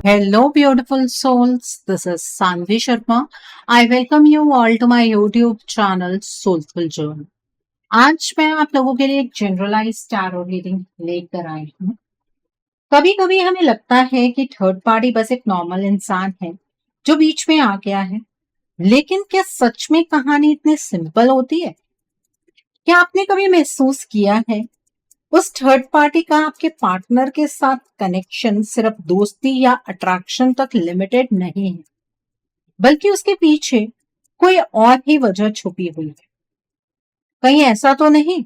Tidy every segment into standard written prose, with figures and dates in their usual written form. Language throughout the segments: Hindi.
Hello, beautiful souls. This is Sanvi Sharma. I welcome you all to my YouTube channel Soulful Journey. आज मैं आप लोगों के लिए एक जनरलाइज टैरो रीडिंग लेकर आई हूँ। कभी कभी हमें लगता है कि थर्ड पार्टी बस एक नॉर्मल इंसान है जो बीच में आ गया है, लेकिन क्या सच में कहानी इतनी सिंपल होती है? क्या आपने कभी महसूस किया है उस थर्ड पार्टी का आपके पार्टनर के साथ कनेक्शन सिर्फ दोस्ती या अट्रैक्शन तक लिमिटेड नहीं है, बल्कि उसके पीछे कोई और ही वजह छुपी हुई है? कहीं ऐसा तो नहीं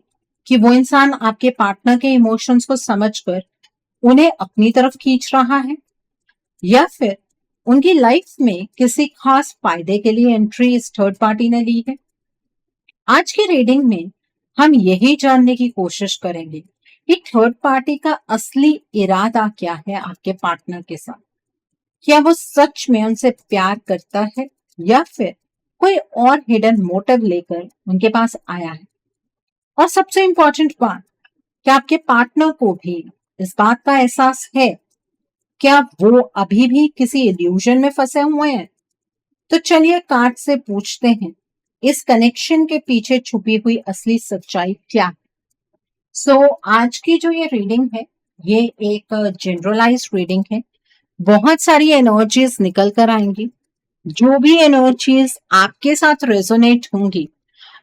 कि वो इंसान आपके पार्टनर के इमोशंस को समझकर उन्हें अपनी तरफ खींच रहा है, या फिर उनकी लाइफ में किसी खास फायदे के लिए एंट्री इस थर्ड पार्टी ने ली है? आज की रीडिंग में हम यही जानने की कोशिश करेंगे कि थर्ड पार्टी का असली इरादा क्या है आपके पार्टनर के साथ। क्या वो सच में उनसे प्यार करता है, या फिर कोई और हिडन मोटिव लेकर उनके पास आया है? और सबसे इंपॉर्टेंट बात, क्या आपके पार्टनर को भी इस बात का एहसास है? क्या वो अभी भी किसी इल्यूजन में फंसे हुए हैं? तो चलिए कार्ड से पूछते हैं, इस कनेक्शन के पीछे छुपी हुई असली सच्चाई क्या है? आज की जो ये रीडिंग है, ये एक जनरलाइज रीडिंग है। बहुत सारी एनर्जीज निकल कर आएंगी। जो भी एनर्जीज आपके साथ रेजोनेट होंगी,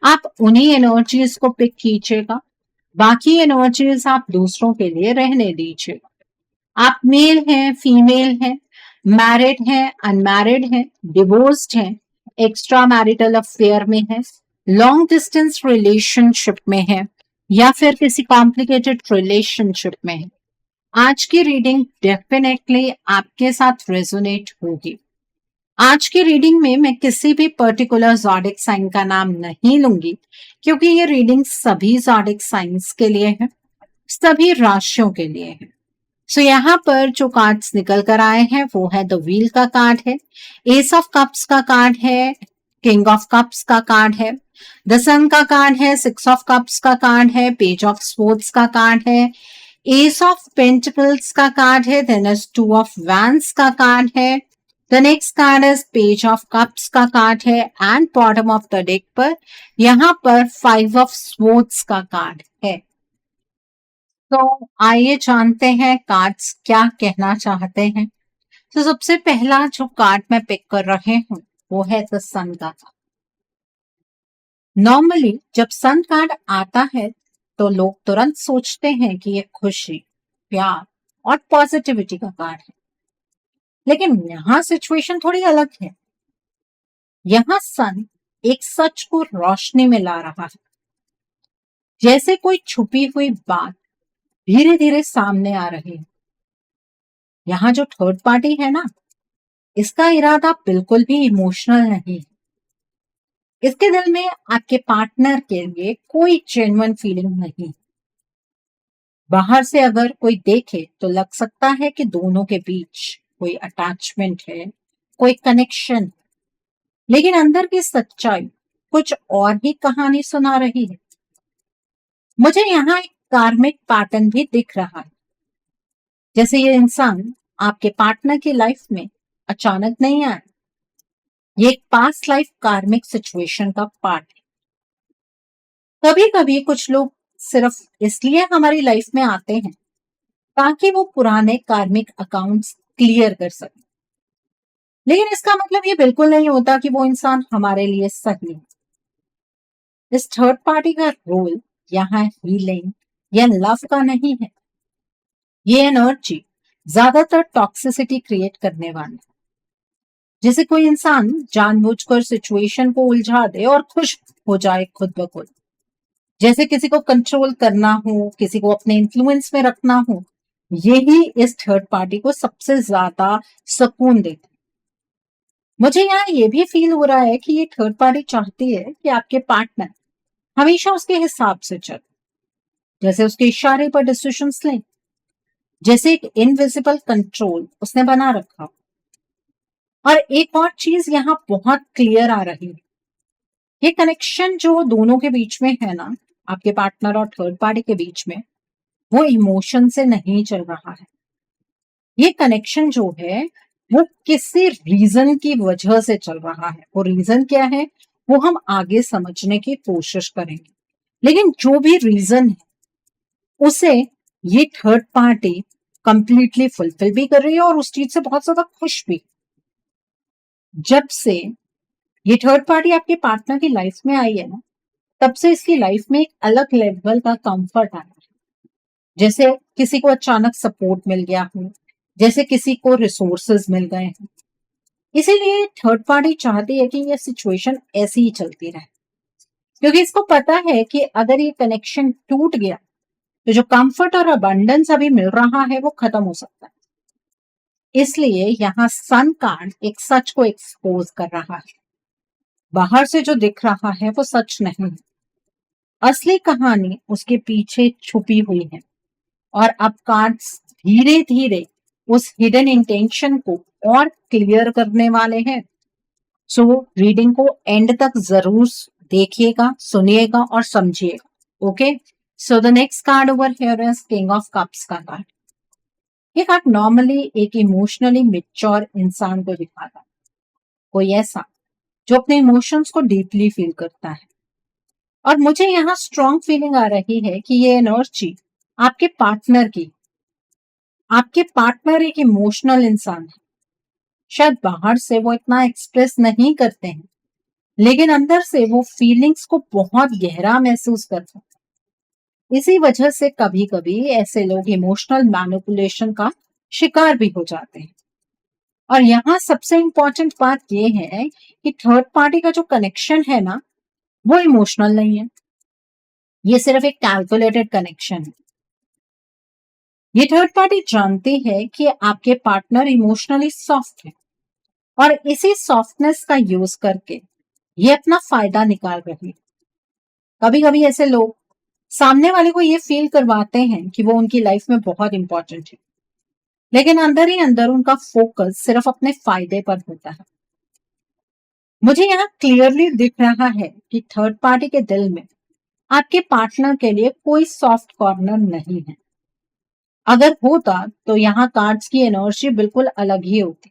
आप उन्हीं एनर्जीज को पिक कीजिएगा। बाकी एनर्जीज आप दूसरों के लिए रहने दीजिएगा। आप मेल हैं, फीमेल हैं, मैरिड हैं, अनमैरिड हैं, डिवोर्स्ड हैं, एक्स्ट्रा मैरिटल अफेयर में है, लॉन्ग डिस्टेंस रिलेशनशिप में है, या फिर किसी कॉम्प्लिकेटेड रिलेशनशिप में है, आज की रीडिंग डेफिनेटली आपके साथ रेजोनेट होगी। आज की रीडिंग में मैं किसी भी पर्टिकुलर ज़ोडिक साइन का नाम नहीं लूंगी, क्योंकि ये रीडिंग सभी ज़ोडिक साइंस के लिए है, सभी राशियों के लिए है। यहाँ पर जो कार्ड्स निकल कर आए हैं वो है द व्हील का कार्ड है, एस ऑफ कप्स का कार्ड है, किंग ऑफ कप्स का कार्ड है, द सन का कार्ड है, सिक्स ऑफ कप्स का कार्ड है, पेज ऑफ स्वॉर्ड्स का कार्ड है, एस ऑफ पेंटिकल्स का कार्ड है, then is two of wands का कार्ड है, the next card is page of cups का कार्ड है, and bottom of the deck पर यहाँ पर फाइव ऑफ स्वॉर्ड्स का कार्ड है। तो आइए जानते हैं कार्ड्स क्या कहना चाहते हैं। तो सबसे पहला जो कार्ड मैं पिक कर रहे हूं वो है द सन का कार्ड। नॉर्मली जब सन कार्ड आता है तो लोग तुरंत सोचते हैं कि ये खुशी, प्यार और पॉजिटिविटी का कार्ड है, लेकिन यहाँ सिचुएशन थोड़ी अलग है। यहाँ सन एक सच को रोशनी में ला रहा है, जैसे कोई छुपी हुई बात धीरे धीरे सामने आ रही है। यहाँ जो थर्ड पार्टी है ना, इसका इरादा बिल्कुल भी इमोशनल नहीं है। इसके दिल में आपके पार्टनर के लिए कोई जेन्युइन फीलिंग नहीं। बाहर से अगर कोई देखे तो लग सकता है कि दोनों के बीच कोई अटैचमेंट है, कोई कनेक्शन, लेकिन अंदर की सच्चाई कुछ और ही कहानी सुना रही है। मुझे यहाँ एक कार्मिक पैटर्न भी दिख रहा है, जैसे ये इंसान आपके पार्टनर की लाइफ में अचानक नहीं आया। ये एक पास्ट लाइफ कार्मिक सिचुएशन का पार्ट है। कभी कभी कुछ लोग सिर्फ इसलिए हमारी लाइफ में आते हैं ताकि वो पुराने कार्मिक अकाउंट्स क्लियर कर सके, लेकिन इसका मतलब ये बिल्कुल नहीं होता कि वो इंसान हमारे लिए सही है। इस थर्ड पार्टी का रोल यहाँ हीलिंग या लव का नहीं है। ये एनर्जी ज्यादातर टॉक्सिसिटी क्रिएट करने वाली है, जैसे कोई इंसान जानबूझकर सिचुएशन को उलझा दे और खुश हो जाए खुद ब खुद, जैसे किसी को कंट्रोल करना हो, किसी को अपने इन्फ्लुएंस में रखना हो। यही इस थर्ड पार्टी को सबसे ज्यादा सुकून देता है। मुझे यहाँ ये भी फील हो रहा है कि ये थर्ड पार्टी चाहती है कि आपके पार्टनर हमेशा उसके हिसाब से चले, जैसे उसके इशारे पर डिसीजंस लें, जैसे एक इनविजिबल कंट्रोल उसने बना रखा। और एक और चीज यहाँ बहुत क्लियर आ रही है, ये कनेक्शन जो दोनों के बीच में है ना, आपके पार्टनर और थर्ड पार्टी के बीच में, वो इमोशन से नहीं चल रहा है। ये कनेक्शन जो है वो किसी रीजन की वजह से चल रहा है। वो रीजन क्या है वो हम आगे समझने की कोशिश करेंगे, लेकिन जो भी रीजन है उसे ये थर्ड पार्टी कंप्लीटली फुलफिल भी कर रही है और उस चीज से बहुत ज्यादा खुश भी। जब से ये थर्ड पार्टी आपके पार्टनर की लाइफ में आई है ना, तब से इसकी लाइफ में एक अलग लेवल का कंफर्ट आया है। जैसे किसी को अचानक सपोर्ट मिल गया हो, जैसे किसी को रिसोर्सेज मिल गए हैं। इसीलिए थर्ड पार्टी चाहती है कि ये सिचुएशन ऐसी ही चलती रहे, क्योंकि इसको पता है कि अगर ये कनेक्शन टूट गया तो जो कंफर्ट और अबंडेंस अभी मिल रहा है वो खत्म हो सकता है। इसलिए यहाँ सन कार्ड एक सच को एक्सपोज कर रहा है। बाहर से जो दिख रहा है वो सच नहीं है, असली कहानी उसके पीछे छुपी हुई है। और अब कार्ड्स धीरे धीरे उस हिडन इंटेंशन को और क्लियर करने वाले हैं। सो रीडिंग को एंड तक जरूर देखिएगा, सुनिएगा और समझिएगा। Okay, so the next card over here is king of cups का कार्ड। ये कार्ड नॉर्मली एक इमोशनली मेच्योर इंसान को दिखाता है, कोई ऐसा जो अपने इमोशंस को डीपली फील करता है। और मुझे यहाँ स्ट्रॉन्ग फीलिंग आ रही है कि ये एनर्जी आपके पार्टनर की, आपके पार्टनर एक इमोशनल इंसान है। शायद बाहर से वो इतना एक्सप्रेस नहीं करते हैं, लेकिन अंदर से वो फीलिंग्स को बहुत गहरा महसूस करते हैं। इसी वजह से कभी कभी ऐसे लोग इमोशनल मैनिपुलेशन का शिकार भी हो जाते हैं। और यहाँ सबसे इंपॉर्टेंट बात ये है कि थर्ड पार्टी का जो कनेक्शन है ना, वो इमोशनल नहीं है, ये सिर्फ एक कैलकुलेटेड कनेक्शन है। ये थर्ड पार्टी जानती है कि आपके पार्टनर इमोशनली सॉफ्ट है और इसी सॉफ्टनेस का यूज करके ये अपना फायदा निकाल रही है। कभी कभी ऐसे लोग सामने वाले को ये फील करवाते हैं कि वो उनकी लाइफ में बहुत इंपॉर्टेंट है, लेकिन अंदर ही अंदर उनका फोकस सिर्फ अपने फायदे पर होता है। मुझे यहाँ क्लियरली दिख रहा है कि थर्ड पार्टी के दिल में आपके पार्टनर के लिए कोई सॉफ्ट कॉर्नर नहीं है। अगर होता तो यहाँ कार्ड्स की एनर्जी बिल्कुल अलग ही होती।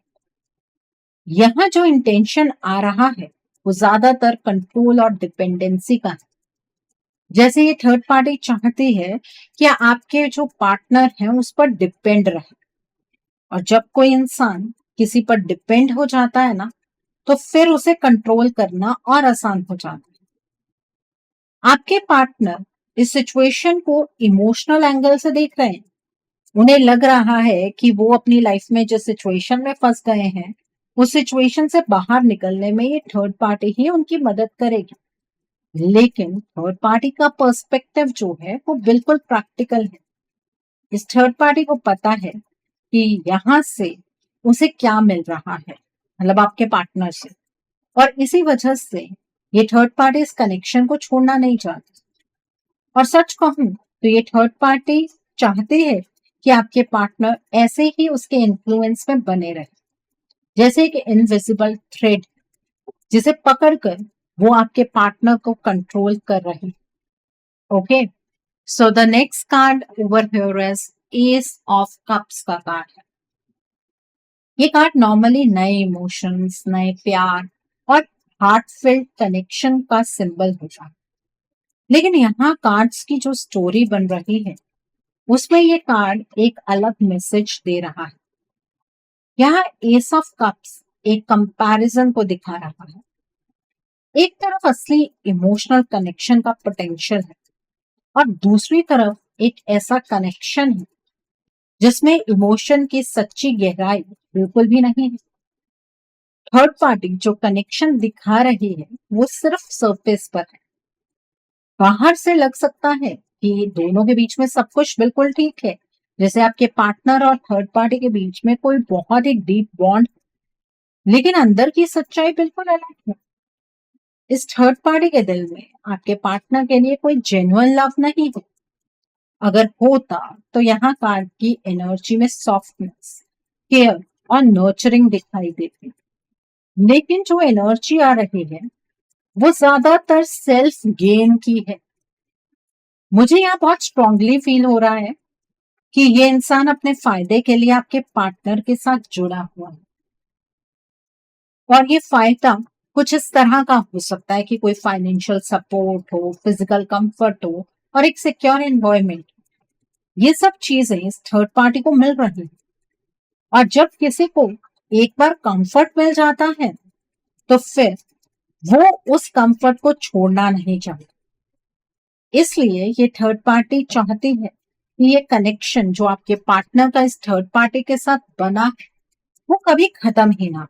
यहाँ जो इंटेंशन आ रहा है वो ज्यादातर कंट्रोल और डिपेंडेंसी का है। जैसे ये थर्ड पार्टी चाहती है कि आपके जो पार्टनर हैं उस पर डिपेंड रहे, और जब कोई इंसान किसी पर डिपेंड हो जाता है ना, तो फिर उसे कंट्रोल करना और आसान हो जाता है। आपके पार्टनर इस सिचुएशन को इमोशनल एंगल से देख रहे हैं। उन्हें लग रहा है कि वो अपनी लाइफ में जिस सिचुएशन में फंस गए हैं उस सिचुएशन से बाहर निकलने में ये थर्ड पार्टी ही उनकी मदद करेगी। लेकिन थर्ड पार्टी का पर्सपेक्टिव जो है वो बिल्कुल प्रैक्टिकल है। इस थर्ड पार्टी को पता है कि यहाँ से उसे क्या मिल रहा है, मतलब आपके पार्टनर से, और इसी वजह से ये थर्ड पार्टी इस कनेक्शन को छोड़ना नहीं चाहती। और सच कहूं तो ये थर्ड पार्टी चाहती है कि आपके पार्टनर ऐसे ही उसके इन्फ्लुएंस में बने रहे, जैसे एक इनविजिबल थ्रेड जिसे पकड़कर वो आपके पार्टनर को कंट्रोल कर रही। Okay, so the next card over here is S of cups का कार्ड है। ये कार्ड नॉर्मली नए इमोशंस, नए प्यार और हार्टफेल्ट कनेक्शन का सिंबल होता है, लेकिन यहाँ कार्ड्स की जो स्टोरी बन रही है उसमें ये कार्ड एक अलग मैसेज दे रहा है। यहाँ एस ऑफ कप्स एक कंपैरिजन को दिखा रहा है। एक तरफ असली इमोशनल कनेक्शन का पोटेंशियल है और दूसरी तरफ एक ऐसा कनेक्शन है जिसमें इमोशन की सच्ची गहराई बिल्कुल भी नहीं है। थर्ड पार्टी जो कनेक्शन दिखा रही है वो सिर्फ सरफेस पर है। बाहर से लग सकता है कि दोनों के बीच में सब कुछ बिल्कुल ठीक है, जैसे आपके पार्टनर और थर्ड पार्टी के बीच में कोई बहुत ही डीप बॉन्ड, लेकिन अंदर की सच्चाई बिल्कुल अलग है। इस थर्ड पार्टी के दिल में आपके पार्टनर के लिए कोई जेन्युइन लव नहीं है। अगर होता तो यहाँ कार्ड की एनर्जी में सॉफ्टनेस, केयर और नर्चरिंग दिखाई देती, लेकिन जो एनर्जी आ रही है वो ज्यादातर सेल्फ गेन की है। मुझे यहाँ बहुत स्ट्रांगली फील हो रहा है कि ये इंसान अपने फायदे के लिए आपके पार्टनर के साथ जुड़ा हुआ है। और ये फायदा कुछ इस तरह का हो सकता है कि कोई फाइनेंशियल सपोर्ट हो, फिजिकल कंफर्ट हो और एक सिक्योर एनवायरनमेंट। ये सब चीजें इस थर्ड पार्टी को मिल रही हैं। और जब किसी को एक बार कंफर्ट मिल जाता है तो फिर वो उस कंफर्ट को छोड़ना नहीं चाहता। इसलिए ये थर्ड पार्टी चाहती है कि ये कनेक्शन जो आपके पार्टनर का इस थर्ड पार्टी के साथ बना है वो कभी खत्म ही ना हो।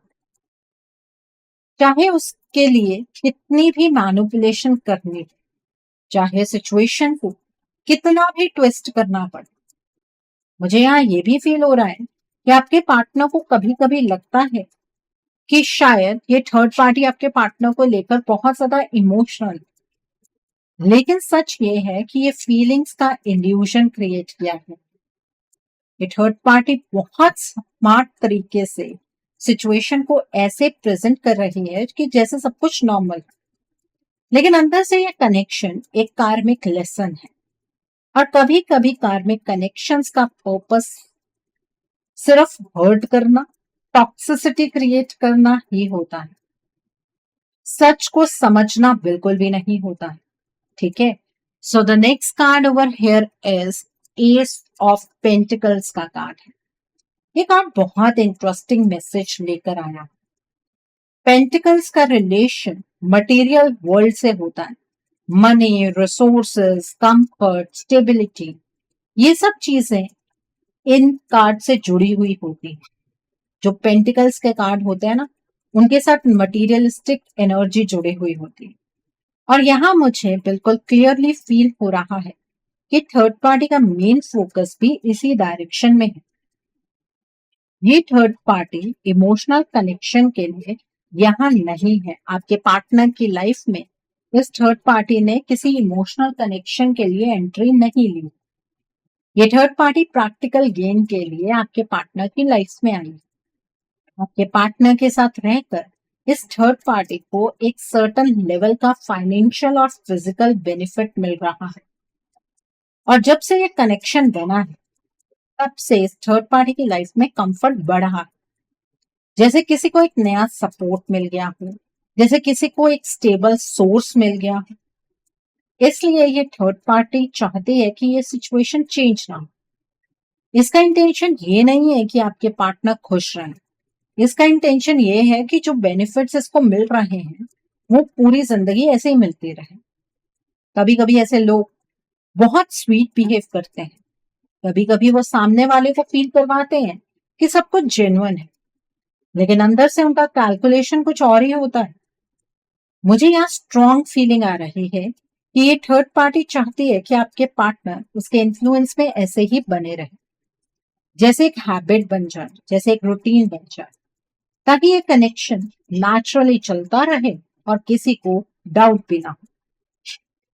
चाहे उसके लिए कितनी भी मैनिपुलेशन करनी हो, चाहे सिचुएशन को कितना भी ट्विस्ट करना पड़े। मुझे यहाँ ये भी फील हो रहा है कि आपके पार्टनर को कभी कभी लगता है कि शायद ये थर्ड पार्टी आपके पार्टनर को लेकर बहुत ज्यादा इमोशनल, लेकिन सच ये है कि ये फीलिंग्स का इल्यूजन क्रिएट किया है। ये थर्ड पार्टी बहुत स्मार्ट तरीके से सिचुएशन को ऐसे प्रेजेंट कर रही है कि जैसे सब कुछ नॉर्मल है, लेकिन अंदर से ये कनेक्शन एक कार्मिक लेसन है। और कभी कभी कार्मिक कनेक्शंस का पर्पस सिर्फ हर्ट करना, टॉक्सिसिटी क्रिएट करना ही होता है। सच को समझना बिल्कुल भी नहीं होता है। ठीक है, so the next card over here is S of pentacles का कार्ड है। ये कार्ड बहुत इंटरेस्टिंग मैसेज लेकर आया। पेंटिकल्स का रिलेशन मटेरियल वर्ल्ड से होता है। मनी, रिसोर्सेज, कंफर्ट, स्टेबिलिटी, ये सब चीजें इन कार्ड से जुड़ी हुई होती है। जो पेंटिकल्स के कार्ड होते हैं ना, उनके साथ मटीरियलिस्टिक एनर्जी जुड़ी हुई होती है। और यहाँ मुझे बिल्कुल क्लियरली फील हो रहा है कि थर्ड पार्टी का मेन फोकस भी इसी डायरेक्शन में है। ये थर्ड पार्टी इमोशनल कनेक्शन के लिए यहाँ नहीं है। आपके पार्टनर की लाइफ में इस थर्ड पार्टी ने किसी इमोशनल कनेक्शन के लिए एंट्री नहीं ली। ये थर्ड पार्टी प्रैक्टिकल गेन के लिए आपके पार्टनर की लाइफ में आई। आपके पार्टनर के साथ रहकर इस थर्ड पार्टी को एक सर्टन लेवल का फाइनेंशियल और फिजिकल बेनिफिट मिल रहा है। और जब से ये कनेक्शन बना है तब से इस थर्ड पार्टी की लाइफ में कंफर्ट बढ़ा है। जैसे किसी को एक नया सपोर्ट मिल गया हो, जैसे किसी को एक स्टेबल सोर्स मिल गया हो। इसलिए ये थर्ड पार्टी चाहती है कि ये सिचुएशन चेंज ना हो। इसका इंटेंशन ये नहीं है कि आपके पार्टनर खुश रहें। इसका इंटेंशन ये है कि जो बेनिफिट्स इसको मिल रहे हैं वो पूरी जिंदगी ऐसे ही मिलते रहे। कभी कभी ऐसे लोग बहुत स्वीट बिहेव करते हैं, कभी कभी वो सामने वाले को फील करवाते हैं कि सब कुछ जेन्युइन है, लेकिन अंदर से उनका कैलकुलेशन कुछ और ही होता है। मुझे यहाँ स्ट्रॉन्ग फीलिंग आ रही है कि ये थर्ड पार्टी चाहती है कि आपके पार्टनर उसके इन्फ्लुएंस में ऐसे ही बने रहे, जैसे एक हैबिट बन जाए, जैसे एक रूटीन बन जाए, ताकि ये कनेक्शन नेचुरली चलता रहे और किसी को डाउट भी ना हो।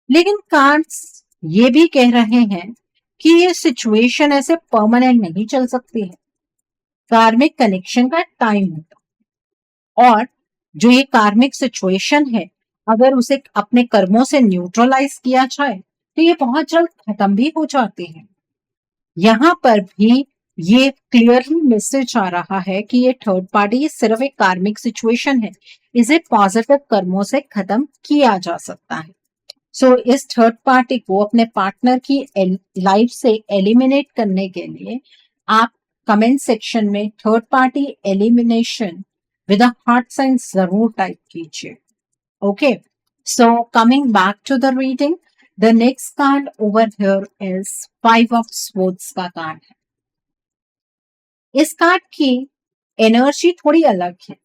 लेकिन कार्ड्स ये भी कह रहे हैं कि ये सिचुएशन ऐसे परमानेंट नहीं चल सकती है। कार्मिक कनेक्शन का टाइम होता है और जो ये कार्मिक सिचुएशन है, अगर उसे अपने कर्मों से न्यूट्रलाइज किया जाए तो ये बहुत जल्द खत्म भी हो जाती है। यहाँ पर भी ये क्लियरली मैसेज आ रहा है कि ये थर्ड पार्टी सिर्फ एक कार्मिक सिचुएशन है, इसे पॉजिटिव कर्मों से खत्म किया जा सकता है। सो इस थर्ड पार्टी को अपने पार्टनर की लाइफ से एलिमिनेट करने के लिए आप कमेंट सेक्शन में third party elimination with a heart sign जरूर टाइप कीजिए। Okay, so coming back to the reading, the next card over here is 5 of swords का कार्ड है। इस कार्ड की एनर्जी थोड़ी अलग है।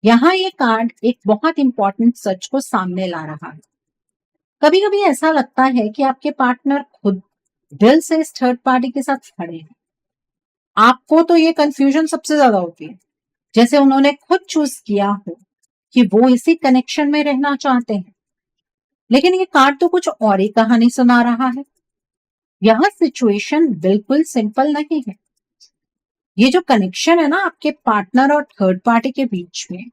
यहाँ ये कार्ड एक बहुत इंपॉर्टेंट सच को सामने ला रहा है। कभी कभी ऐसा लगता है कि आपके पार्टनर खुद दिल से इस थर्ड पार्टी के साथ खड़े हैं। आपको तो ये कंफ्यूजन सबसे ज्यादा होती है, जैसे उन्होंने खुद चूज किया हो कि वो इसी कनेक्शन में रहना चाहते हैं। लेकिन ये कार्ड तो कुछ और ही कहानी सुना रहा है। यहाँ सिचुएशन बिल्कुल सिंपल नहीं है। ये जो कनेक्शन है ना आपके पार्टनर और थर्ड पार्टी के बीच में,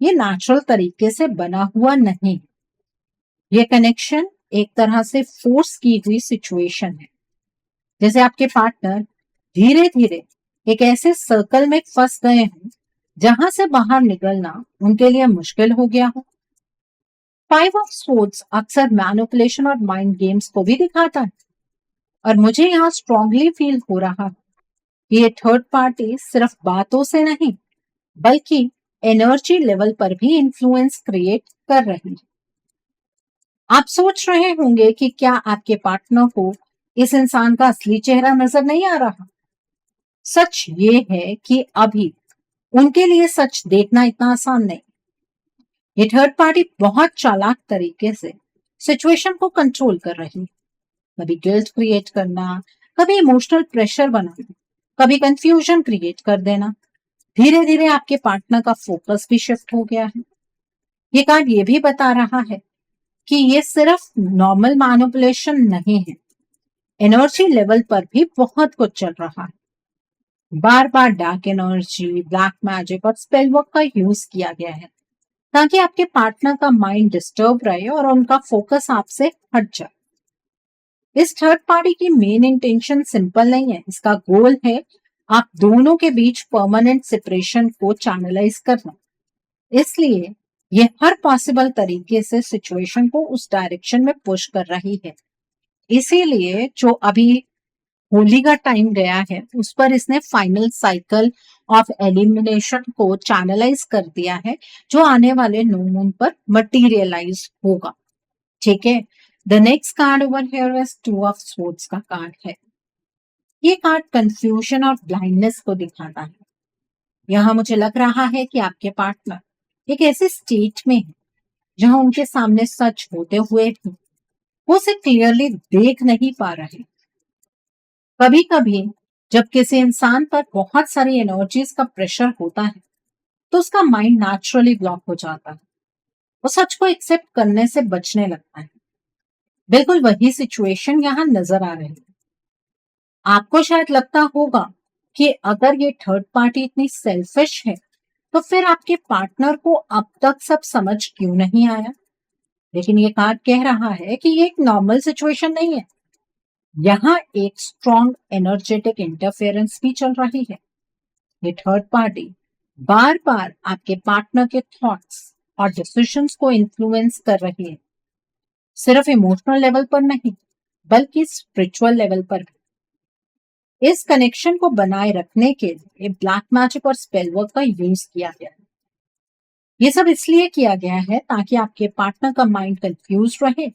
ये नेचुरल तरीके से बना हुआ नहीं। ये कनेक्शन एक तरह से फोर्स की हुई सिचुएशन है। जैसे आपके पार्टनर धीरे धीरे एक ऐसे सर्कल में फंस गए हैं जहां से बाहर निकलना उनके लिए मुश्किल हो गया हो। फाइव ऑफ सोर्ड्स अक्सर मैनिपुलेशन और माइंड गेम्स को भी दिखाता है, और मुझे यहाँ स्ट्रांगली फील हो रहा है कि ये थर्ड पार्टी सिर्फ बातों से नहीं बल्कि एनर्जी लेवल पर भी इन्फ्लुएंस क्रिएट कर रही है। आप सोच रहे होंगे कि क्या आपके पार्टनर को इस इंसान का असली चेहरा नजर नहीं आ रहा। सच ये है कि अभी उनके लिए सच देखना इतना आसान नहीं। ये थर्ड पार्टी बहुत चालाक तरीके से सिचुएशन को कंट्रोल कर रही है। कभी गिल्ट क्रिएट करना, कभी इमोशनल प्रेशर बनाना, कभी कंफ्यूजन क्रिएट कर देना। धीरे धीरे आपके पार्टनर का फोकस भी शिफ्ट हो गया है। ये कार्ड ये भी बता रहा है कि ये सिर्फ नॉर्मल मैनिपुलेशन नहीं है, एनर्जी लेवल पर भी बहुत कुछ चल रहा है। बार बार डार्क एनर्जी, ब्लैक मैजिक और स्पेल वर्क का यूज किया गया है ताकि आपके पार्टनर का माइंड डिस्टर्ब रहे और उनका फोकस आपसे हट जाए। इस थर्ड पार्टी की मेन इंटेंशन सिंपल नहीं है। इसका गोल है आप दोनों के बीच परमानेंट सेपरेशन को चैनलाइज करना। इसलिए ये हर पॉसिबल तरीके से सिचुएशन को उस डायरेक्शन में पुश कर रही है। इसीलिए जो अभी होली का टाइम गया है उस पर इसने फाइनल साइकिल ऑफ एलिमिनेशन को चैनलाइज कर दिया है, जो आने वाले न्यू मून पर मटीरियलाइज होगा। ठीक है, the next card over here is two of swords का कार्ड है। ये कार्ड कंफ्यूजन और ब्लाइंडनेस को दिखाता है। यहाँ मुझे लग रहा है कि आपके पार्टनर एक ऐसे स्टेट में है जहां उनके सामने सच होते हुए भी वो उसे क्लियरली देख नहीं पा रहे। कभी कभी जब किसी इंसान पर बहुत सारी एनर्जीज का प्रेशर होता है तो उसका माइंड नेचुरली ब्लॉक हो जाता है। वो सच को एक्सेप्ट करने से बचने लगता है। बिल्कुल वही सिचुएशन यहाँ नजर आ रही है। आपको शायद लगता होगा कि अगर ये थर्ड पार्टी इतनी सेल्फिश है तो फिर आपके पार्टनर को अब तक सब समझ क्यों नहीं आया। लेकिन ये कार्ड कह रहा है कि ये एक नॉर्मल सिचुएशन नहीं है। यहाँ एक स्ट्रॉन्ग एनर्जेटिक इंटरफेरेंस भी चल रही है। ये थर्ड पार्टी बार बार आपके पार्टनर के थॉट्स और डिसीजंस को इन्फ्लुएंस कर रही है, सिर्फ इमोशनल लेवल पर नहीं बल्कि स्पिरिचुअल लेवल पर भी। इस कनेक्शन को बनाए रखने के लिए ब्लैक मैजिक और स्पेल वर्क का यूज किया गया है। ये सब इसलिए किया गया है ताकि आपके पार्टनर का माइंड कंफ्यूज रहे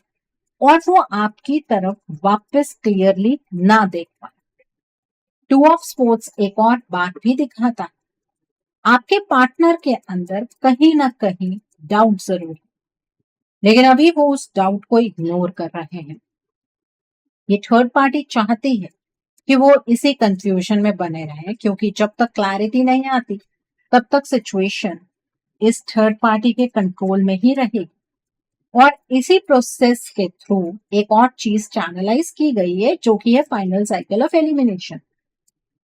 और वो आपकी तरफ वापस क्लियरली ना देख पाए। टू ऑफ स्पोर्ट्स एक और बात भी दिखाता है, आपके पार्टनर के अंदर कहीं ना कहीं डाउट जरूर है, लेकिन अभी वो उस डाउट को इग्नोर कर रहे हैं। ये थर्ड पार्टी चाहती है कि वो इसी कंफ्यूजन में बने रहे, क्योंकि जब तक क्लैरिटी नहीं आती तब तक सिचुएशन इस थर्ड पार्टी के कंट्रोल में ही रहेगी। और इसी प्रोसेस के थ्रू एक और चीज चैनलाइज की गई है जो कि है फाइनल साइकिल ऑफ एलिमिनेशन।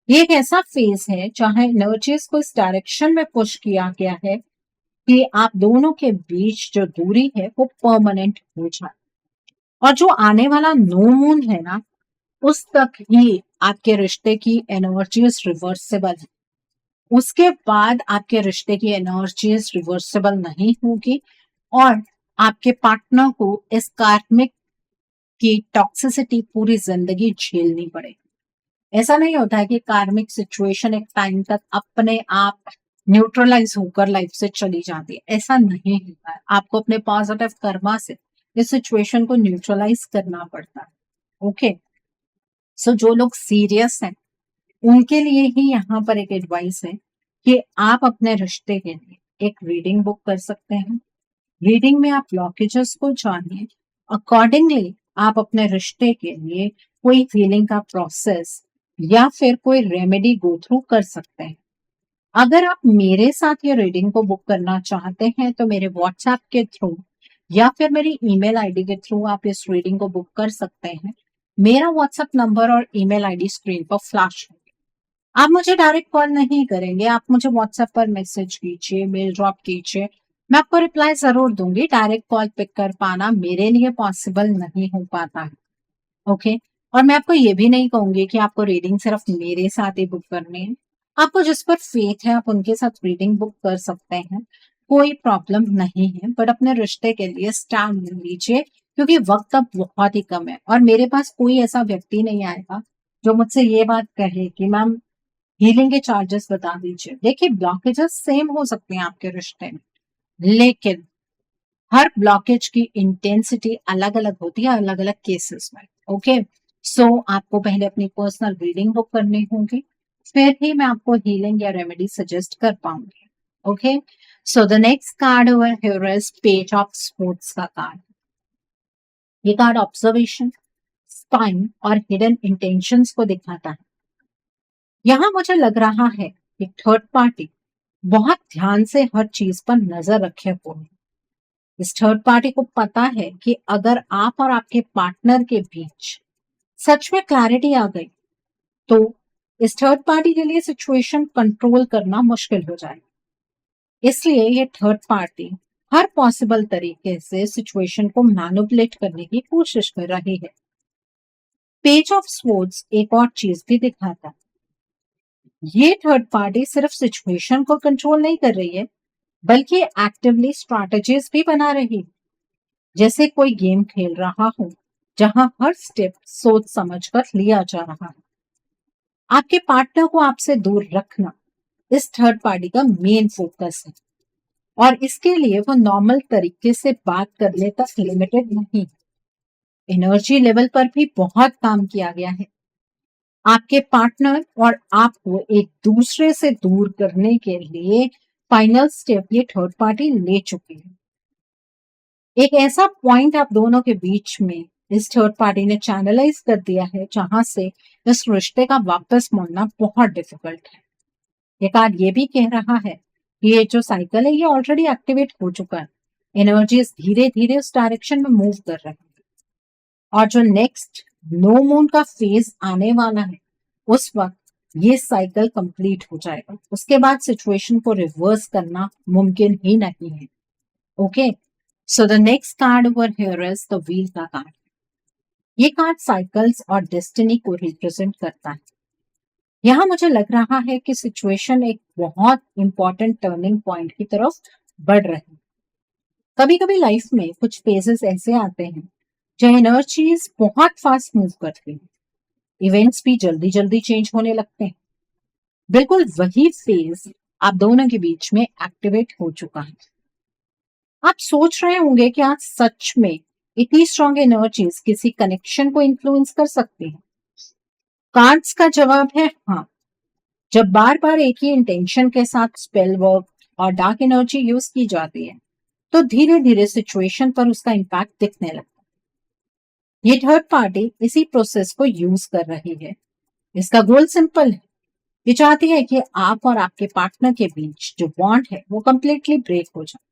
ये एक ऐसा फेज है जहां एनर्जीज को इस डायरेक्शन में पुश किया गया है कि आप दोनों के बीच जो दूरी है वो परमानेंट हो जाए। और जो आने वाला नो मून है ना, उस तक ही आपके रिश्ते की एनर्जीज रिवर्सेबल है। उसके बाद आपके रिश्ते की एनर्जीज रिवर्सेबल नहीं होगी और आपके पार्टनर को इस कार्मिक की टॉक्सिसिटी पूरी जिंदगी झेलनी पड़ेगी। ऐसा नहीं होता है कि कार्मिक सिचुएशन एक टाइम तक अपने आप न्यूट्रलाइज होकर लाइफ से चली जाती है। ऐसा नहीं होता है। आपको अपने पॉजिटिव कर्मा से इस सिचुएशन को न्यूट्रलाइज करना पड़ता है। ओके, सो जो लोग सीरियस हैं उनके लिए ही यहाँ पर एक एडवाइस है कि आप अपने रिश्ते के लिए एक रीडिंग बुक कर सकते हैं। रीडिंग में आप ब्लॉकेजेस को जानिए, अकॉर्डिंगली आप अपने रिश्ते के लिए कोई हीलिंग का प्रोसेस या फिर कोई रेमेडी गो थ्रू कर सकते हैं। अगर आप मेरे साथ ये रीडिंग को बुक करना चाहते हैं तो मेरे व्हाट्सएप के थ्रू या फिर मेरी ईमेल आईडी के थ्रू आप इस रीडिंग को बुक कर सकते हैं। मेरा व्हाट्सएप नंबर और ईमेल आईडी स्क्रीन पर फ्लैश होगी। आप मुझे डायरेक्ट कॉल नहीं करेंगे, आप मुझे व्हाट्सएप पर मैसेज कीजिए, मेल ड्रॉप कीजिए, मैं आपको रिप्लाई जरूर दूंगी। डायरेक्ट कॉल पिक कर पाना मेरे लिए पॉसिबल नहीं हो पाता है। ओके, और मैं आपको ये भी नहीं कहूंगी कि आपको रीडिंग सिर्फ मेरे साथ ही बुक करनी है। आपको जिस पर फेथ है आप उनके साथ रीडिंग बुक कर सकते हैं, कोई प्रॉब्लम नहीं है। बट अपने रिश्ते के लिए स्टैंड ले लीजिए, क्योंकि वक्त अब बहुत ही कम है और मेरे पास कोई ऐसा व्यक्ति नहीं आएगा जो मुझसे ये बात कहे कि मैम हीलिंग के चार्जेस बता दीजिए। देखिए, ब्लॉकेजेस सेम हो सकते हैं आपके रिश्ते में, लेकिन हर ब्लॉकेज की इंटेंसिटी अलग अलग होती है अलग अलग केसेस में। ओके, सो आपको पहले अपनी पर्सनल रीडिंग बुक करनी होगी, फिर ही मैं आपको हीलिंग या रेमेडी सजेस्ट कर पाऊंगी। Okay, so the next card over here is page of sports का कार्ड। ये कार्ड ऑब्जर्वेशन, स्पाइन और हिडन इंटेंशंस को दिखाता है। यहां मुझे लग रहा है कि थर्ड पार्टी बहुत ध्यान से हर चीज पर नजर रखे हुए है। इस थर्ड पार्टी को पता है कि अगर आप और आपके पार्टनर के बीच सच में क्लैरिटी आ गई तो इस थर्ड पार्टी के लिए सिचुएशन कंट्रोल करना मुश्किल हो जाएगा। इसलिए ये थर्ड पार्टी हर पॉसिबल तरीके से सिचुएशन को मैनिपुलेट करने की कोशिश कर रही है। पेज ऑफ स्वॉर्ड्स एक और चीज भी दिखाता है। ये थर्ड पार्टी सिर्फ सिचुएशन को कंट्रोल नहीं कर रही है, बल्कि एक्टिवली स्ट्रैटेजीज भी बना रही है। जैसे कोई गेम खेल रहा हो जहां हर स्टेप सोच समझकर लिया जा रहा है। आपके पार्टनर को आपसे दूर रखना इस थर्ड पार्टी का मेन फोकस है, और इसके लिए वो नॉर्मल तरीके से बात करने तक लिमिटेड नहीं, एनर्जी लेवल पर भी बहुत काम किया गया है। आपके पार्टनर और आपको एक दूसरे से दूर करने के लिए फाइनल स्टेप ये थर्ड पार्टी ले चुकी है। एक ऐसा पॉइंट आप दोनों के बीच में इस थर्ड पार्टी ने चैनलाइज कर दिया है जहां से इस रिश्ते का वापस मुड़ना बहुत डिफिकल्ट है। ये कार्ड ये भी कह रहा है कि ये जो साइकिल है ये ऑलरेडी एक्टिवेट हो चुका है, एनर्जीज धीरे धीरे उस डायरेक्शन में मूव कर रही है, और जो नेक्स्ट नो मून का फेज आने वाला है उस वक्त ये साइकिल कंप्लीट हो जाएगा। उसके बाद सिचुएशन को रिवर्स करना मुमकिन ही नहीं है। Okay, so the next card over here is the wheel का कार्ड। ये कार्ड साइकिल्स और डेस्टिनी को रिप्रेजेंट करता है। यहाँ मुझे लग रहा है कि सिचुएशन एक बहुत इंपॉर्टेंट टर्निंग पॉइंट की तरफ बढ़ रही है। कभी कभी लाइफ में कुछ फेजेस ऐसे आते हैं जहाँ एनर्जीज बहुत फास्ट मूव करती हैं, इवेंट्स भी जल्दी जल्दी चेंज होने लगते हैं। बिल्कुल वही फेज आप दोनों के बीच में एक्टिवेट हो चुका है। आप सोच रहे होंगे कि आज सच में इतनी स्ट्रॉन्ग एनर्जीज किसी कनेक्शन को इन्फ्लुएंस कर सकती हैं। कार्ड्स का जवाब है हाँ। जब बार बार एक ही इंटेंशन के साथ स्पेल वर्क और डार्क एनर्जी यूज की जाती है तो धीरे धीरे सिचुएशन पर उसका इम्पैक्ट दिखने लगता है। ये थर्ड पार्टी इसी प्रोसेस को यूज कर रही है। इसका गोल सिंपल है, ये चाहती है कि आप और आपके पार्टनर के बीच जो बॉन्ड है वो कंप्लीटली ब्रेक हो जाए।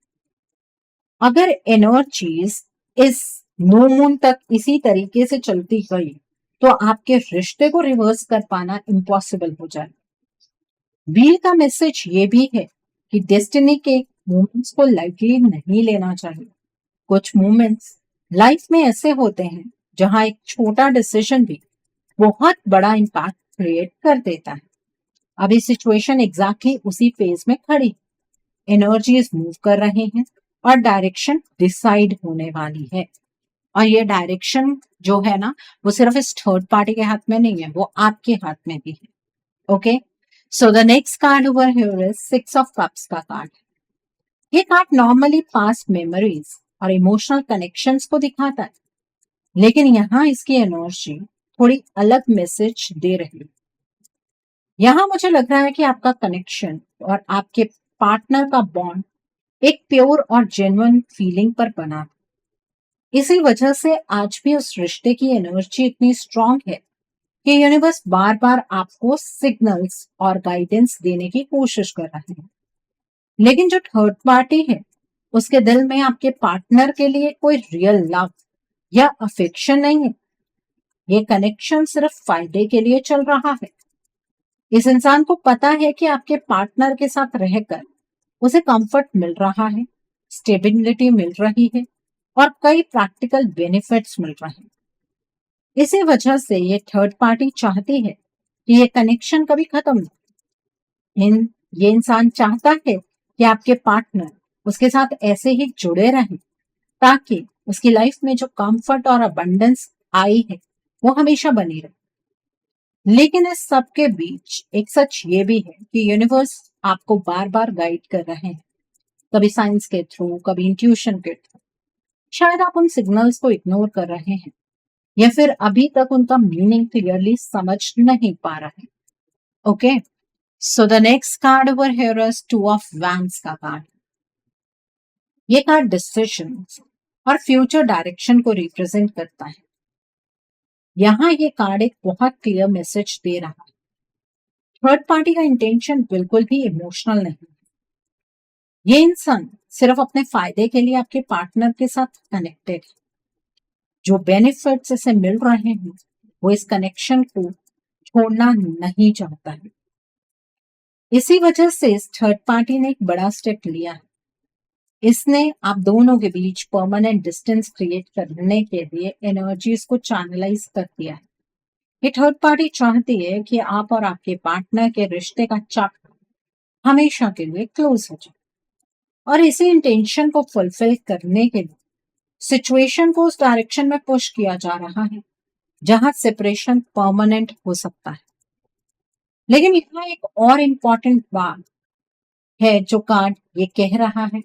अगर एनर्जीज इस नो मून तक इसी तरीके से चलती गई तो आपके रिश्ते को रिवर्स कर पाना इम्पॉसिबल हो जाए। व्हील का मैसेज ये भी है कि डेस्टिनी के मोमेंट्स को लाइटली नहीं लेना चाहिए। कुछ मोमेंट्स लाइफ में ऐसे होते हैं जहां एक छोटा डिसीजन भी बहुत बड़ा इम्पैक्ट क्रिएट कर देता है। अभी सिचुएशन एग्जैक्टली उसी फेज में खड़ी, एनर्जीज मूव कर रहे हैं और डायरेक्शन डिसाइड होने वाली है। और ये डायरेक्शन जो है ना वो सिर्फ इस थर्ड पार्टी के हाथ में नहीं है, वो आपके हाथ में भी है। Okay, so the next card over here is six of cups का कार्ड। ये कार्ड नॉर्मली पास्ट मेमोरीज और इमोशनल कनेक्शंस को दिखाता है, लेकिन यहाँ इसकी एनर्जी थोड़ी अलग मैसेज दे रही है। यहाँ मुझे लग रहा है कि आपका कनेक्शन और आपके पार्टनर का बॉन्ड एक प्योर और जेन्युइन फीलिंग पर बना था। इसी वजह से आज भी उस रिश्ते की एनर्जी इतनी स्ट्रांग है कि यूनिवर्स बार बार आपको सिग्नल्स और गाइडेंस देने की कोशिश कर रहे हैं। लेकिन जो थर्ड पार्टी है उसके दिल में आपके पार्टनर के लिए कोई रियल लव या अफेक्शन नहीं है। ये कनेक्शन सिर्फ फायदे के लिए चल रहा है। इस इंसान को पता है कि आपके पार्टनर के साथ रहकर उसे कंफर्ट मिल रहा है, स्टेबिलिटी मिल रही है और कई प्रैक्टिकल बेनिफिट्स मिल रहे हैं। इसी वजह से ये थर्ड पार्टी चाहती है कि ये कनेक्शन कभी खत्म ना हो। इन ये इंसान चाहता है कि आपके पार्टनर उसके साथ ऐसे ही जुड़े रहें ताकि उसकी लाइफ में जो कंफर्ट और अबंडेंस आई है वो हमेशा बनी रहे। लेकिन इस सब के बीच एक सच ये भी है कि यूनिवर्स आपको बार बार गाइड कर रहे हैं, कभी साइंस के थ्रू, कभी इंट्यूशन के थ्रू। शायद आप उन सिग्नल्स को इग्नोर कर रहे हैं या फिर अभी तक उनका मीनिंग क्लियरली समझ नहीं पा रहे। Okay, so the next card over here is two of wands का कार्ड। ये कार्ड डिसीजंस और फ्यूचर डायरेक्शन को रिप्रेजेंट करता है। यहाँ ये कार्ड एक बहुत क्लियर मैसेज दे रहा है। थर्ड पार्टी का इंटेंशन बिल्कुल भी इमोशनल नहीं है। ये इंसान सिर्फ अपने फायदे के लिए आपके पार्टनर के साथ कनेक्टेड है। जो बेनिफिट्स इसे मिल रहे हैं वो इस कनेक्शन को छोड़ना नहीं चाहता है। इसी वजह से इस थर्ड पार्टी ने एक बड़ा स्टेप लिया है। इसने आप दोनों के बीच परमानेंट डिस्टेंस क्रिएट करने के लिए एनर्जीज को चैनलाइज कर दिया है। ये थर्ड पार्टी चाहती है कि आप और आपके पार्टनर के रिश्ते का चैप्टर हमेशा के लिए क्लोज हो जाए, और इसी इंटेंशन को फुलफिल करने के लिए सिचुएशन को उस डायरेक्शन में पुश किया जा रहा है जहां सेपरेशन परमानेंट हो सकता है। लेकिन यहाँ एक और इम्पॉर्टेंट बात है जो कार्ड ये कह रहा है,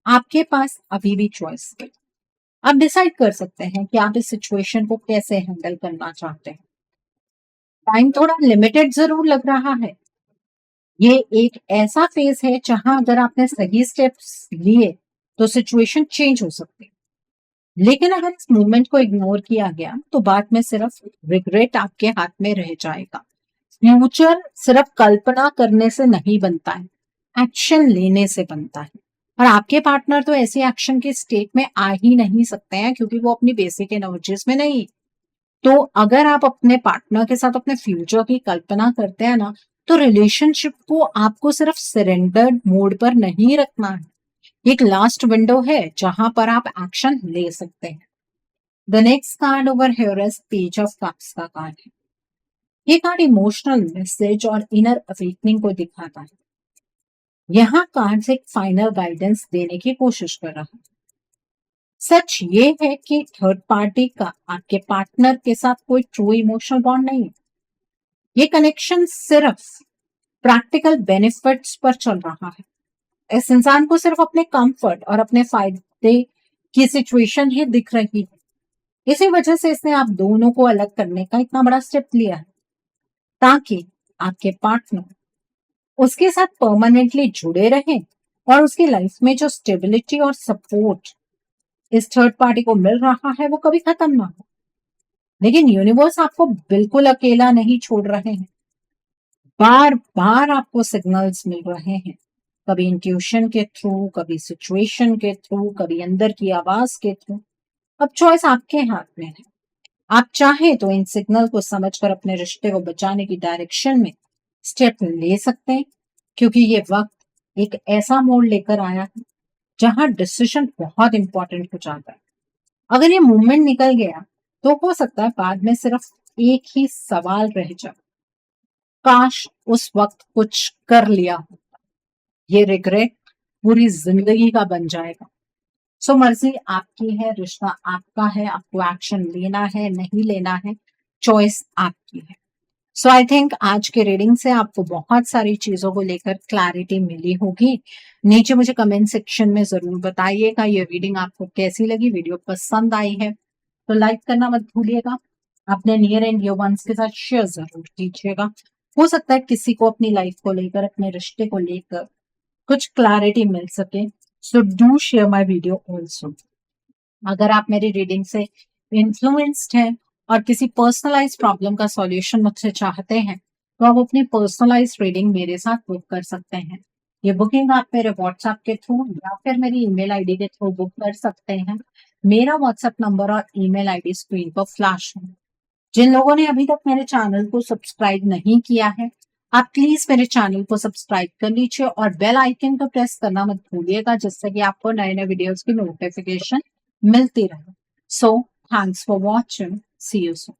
आपके पास अभी भी चॉइस है। आप डिसाइड कर सकते हैं कि आप इस सिचुएशन को कैसे हैंडल करना चाहते हैं। टाइम थोड़ा लिमिटेड जरूर लग रहा है। ये एक ऐसा फेज है जहां अगर आपने सही स्टेप्स लिए तो सिचुएशन चेंज हो सकती है। लेकिन अगर इस मूवमेंट को इग्नोर किया गया तो बाद में सिर्फ रिग्रेट आपके हाथ में रह जाएगा। फ्यूचर सिर्फ कल्पना करने से नहीं बनता है, एक्शन लेने से बनता है। और आपके पार्टनर तो ऐसी एक्शन के स्टेट में आ ही नहीं सकते हैं क्योंकि वो अपनी बेसिक एनर्जीज में नहीं। तो अगर आप अपने पार्टनर के साथ अपने फ्यूचर की कल्पना करते हैं ना, तो रिलेशनशिप को आपको सिर्फ सरेंडर्ड मोड पर नहीं रखना है। एक लास्ट विंडो है जहां पर आप एक्शन ले सकते हैं। The next card over here is page of cups का कार्ड है। ये कार्ड इमोशनल मैसेज और इनर अवेकनिंग को दिखाता है। यहाँ कार्ड्स एक फाइनल गाइडेंस देने की कोशिश कर रहा है। सच ये है कि थर्ड पार्टी का आपके पार्टनर के साथ कोई ट्रू इमोशनल बॉन्ड नहीं है। ये कनेक्शन सिर्फ प्रैक्टिकल बेनिफिट्स पर चल रहा है। इस इंसान को सिर्फ अपने कंफर्ट और अपने फायदे की सिचुएशन ही दिख रही है। इसी वजह से इसने आप दोनों को अलग करने का इतना बड़ा स्टेप लिया है ताकि आपके पार्टनर उसके साथ परमानेंटली जुड़े रहें और उसकी लाइफ में जो स्टेबिलिटी और सपोर्ट इस थर्ड पार्टी को मिल रहा है वो कभी खत्म ना हो। लेकिन यूनिवर्स आपको बिल्कुल अकेला नहीं छोड़ रहे हैं। बार बार आपको सिग्नल्स मिल रहे हैं, कभी इंट्यूशन के थ्रू, कभी सिचुएशन के थ्रू, कभी अंदर की आवाज के थ्रू। अब चॉइस आपके हाथ में है। आप चाहें तो इन सिग्नल को समझकर अपने रिश्ते को बचाने की डायरेक्शन में स्टेप ले सकते हैं, क्योंकि ये वक्त एक ऐसा मोड़ लेकर आया है जहां डिसीजन बहुत इंपॉर्टेंट हो जाता है। अगर ये मूवमेंट निकल गया तो हो सकता है बाद में सिर्फ एक ही सवाल रह जाए, काश उस वक्त कुछ कर लिया होता। ये रिग्रेट पूरी जिंदगी का बन जाएगा। सो मर्जी आपकी है, रिश्ता आपका है, आपको एक्शन लेना है नहीं लेना है, चॉइस आपकी है। सो आई थिंक आज के रीडिंग से आपको बहुत सारी चीजों को लेकर क्लैरिटी मिली होगी। नीचे मुझे कमेंट सेक्शन में जरूर बताइएगा ये रीडिंग आपको कैसी लगी। वीडियो पसंद आई है तो लाइक करना मत भूलिएगा। अपने नियर एंड डियर वंस के साथ शेयर जरूर कीजिएगा। हो सकता है किसी को अपनी लाइफ को लेकर, अपने रिश्ते को लेकर कुछ क्लैरिटी मिल सके। So do share my video also. अगर आप मेरी रीडिंग से इन्फ्लुएंस्ड हैं और किसी पर्सनलाइज प्रॉब्लम का सॉल्यूशन मुझसे चाहते हैं तो आप अपनी पर्सनलाइज रीडिंग मेरे साथ बुक कर सकते हैं। ये बुकिंग आप मेरे व्हाट्सएप के थ्रू या फिर मेरी ईमेल आईडी के थ्रू बुक कर सकते हैं। मेरा व्हाट्सएप नंबर और ईमेल आईडी स्क्रीन पर फ्लैश है। जिन लोगों ने अभी तक मेरे चैनल को सब्सक्राइब नहीं किया है, आप प्लीज मेरे चैनल को सब्सक्राइब कर लीजिए और बेल आइकन को प्रेस करना मत भूलिएगा, जिससे कि आपको नए नए वीडियोस की नोटिफिकेशन मिलती रहे। So thanks for watching, see you soon.